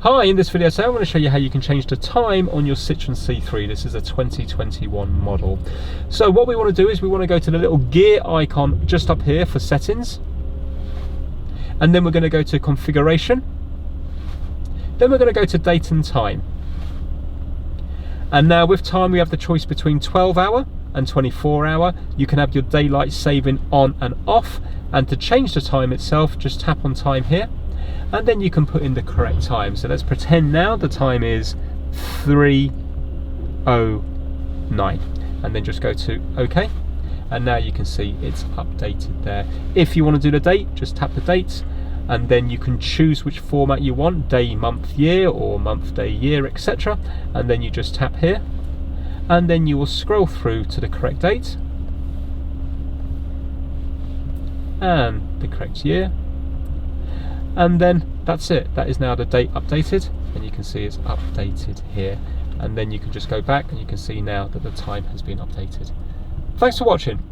Hi, in this video today I want to show you how you can change the time on your Citroen C3. This is a 2021 model. So what we want to do is we want to go to the little gear icon just up here for settings, and then we're going to go to configuration, then we're going to go to date and time. And now with time we have the choice between 12-hour and 24-hour. You can have your daylight saving on and off, and to change the time itself just tap on time here, and then you can put in the correct time. So let's pretend now the time is 3:09, and then just go to OK, and now you can see it's updated there. If you want to do the date, just tap the date, and then you can choose which format you want, day, month, year, or month, day, year, etc. And then you just tap here, and then you will scroll through to the correct date and the correct year. And then that's it. That is now the date updated, and you can see it's updated here. And then you can just go back and you can see now that the time has been updated. Thanks for watching.